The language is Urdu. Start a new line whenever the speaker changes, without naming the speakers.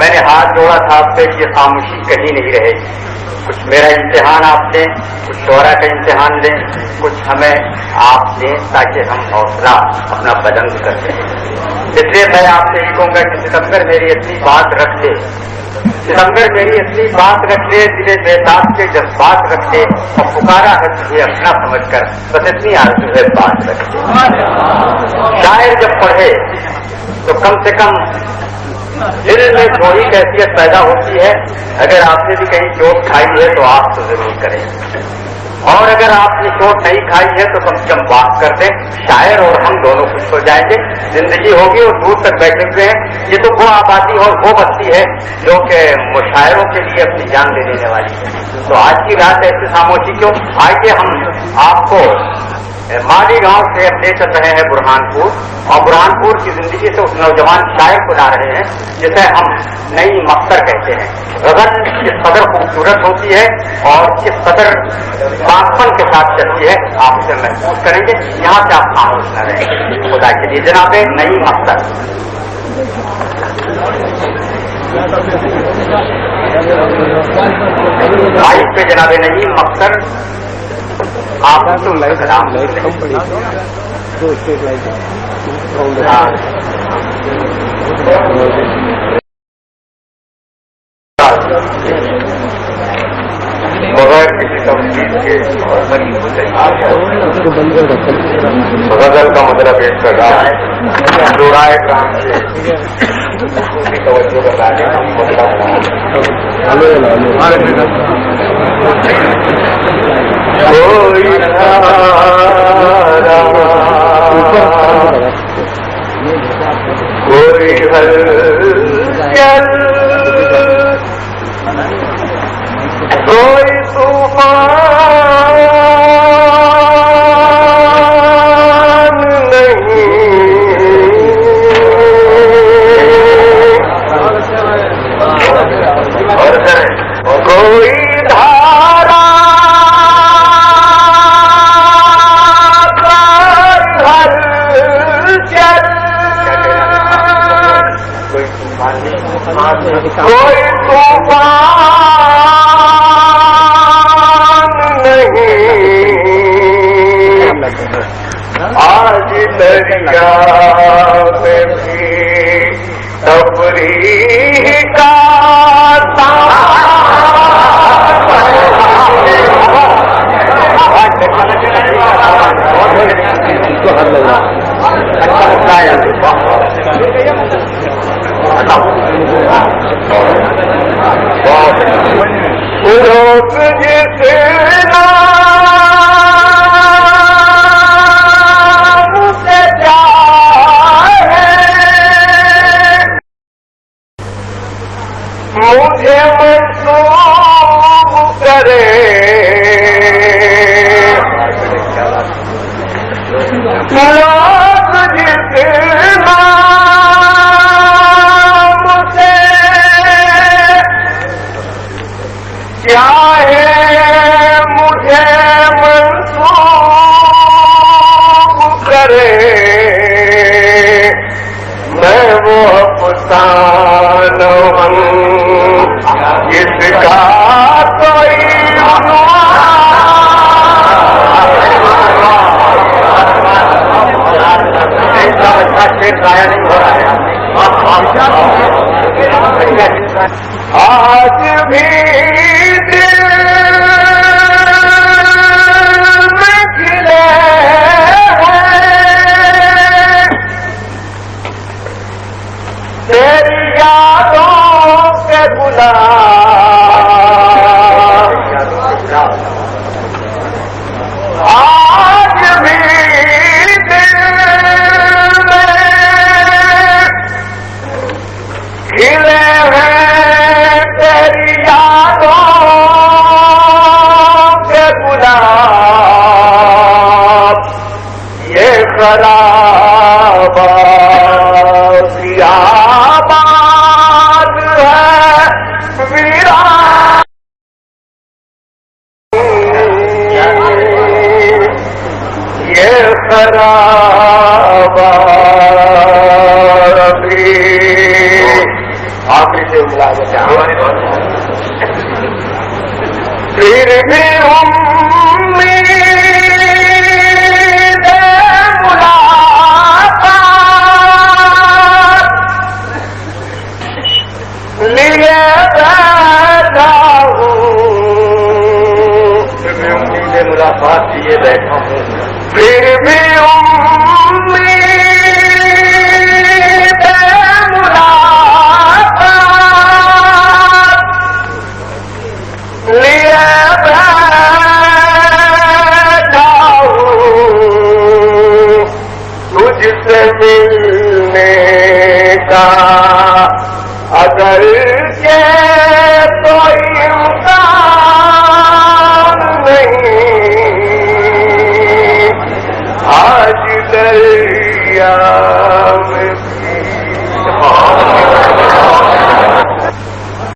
میں نے ہاتھ جوڑا تھا آپ سے کہ خاموشی کہیں نہیں رہے گی. کچھ میرا امتحان آپ دیں, کچھ شعرا کا امتحان دیں, کچھ ہمیں آپ دیں تاکہ ہم حوصلہ اپنا بلند کر سکیں. اس لیے میں آپ سے یہ کہوں گا کہ ستمبر میری اصلی بات رکھ دے, ستمبر میری اصلی بات رکھ لے, دل بیتاب کے جذبات رکھ لے, اور پکارا ہے تجھے اپنا سمجھ کر, بس اتنی آرزو ہے بات رکھ لے. شاعر جب پڑھے تو کم سے کم دل میں تھوڑی کیفیت پیدا ہوتی ہے. اگر آپ نے بھی کہیں چوٹ کھائی ہے تو آپ تو ضرور کریں, اور اگر آپ نے چوٹ نہیں کھائی ہے تو کم سے کم بات کر دیں. شاعر اور ہم دونوں خوش ہو جائیں گے. زندگی ہوگی اور دور تک بیٹھے ہوئے ہیں. یہ تو وہ آبادی اور وہ بستی ہے جو کہ مشاعروں کے لیے اپنی جان دے دینے والی ہے. تو آج کی رات ایسے خاموشی کیوں. آئیے ہم آپ کو مالی گاؤں سے لے کر رہے ہیں برہان پور, اور برہان پور کی زندگی سے اس نوجوان شاعر کو لا رہے ہیں جسے ہم نئی مختر کہتے ہیں. غزل کس قدر خوبصورت ہوتی ہے اور کس قدر بانپن کے ساتھ چلتی ہے آپ اسے محسوس کریں گے. یہاں سے آپ خاموش نہ رہیں خدا کے لیے. جناب نئی مختر. بائک پہ جناب نئی مختر آپ تو سلام. بغیر کسی تفصیل کے غزل کا مطلب پیش کر رہا ہے. جوڑائے کام سے توجہ کا کوئی کوئی طوفان نہیں, کوئی دھارا کوئی طوفان نہیں, آج دریا میں بھی تفریح کا روک جس نام سے چاہے مجھے منسوب کرے, روک جس نام سے چاہے مجھے منسوب کرے, میں وہ افسانہ ہوں جس کا کوئی ضائع نہیں ہو رہا ہے. آج بھی دل میں کھلے ہیں تیری یادوں کے گلاب, آج بھی دل میں کھلے ہیں تیری یادوں کے گلاب. یہ خراب بیابان ہے ویران, یہ خراب آخری سے
ملازمت پھر بھی امید ملاقات لیے بیٹھا ہوں، پھر بھی امید ملاقات لیے بیٹھا ہوں، پھر بھی امید ملاقات لیے بیٹھا ہوں، تجھ سے ملنے کا اگر کہ کوئی امکان نہیں، آج دریا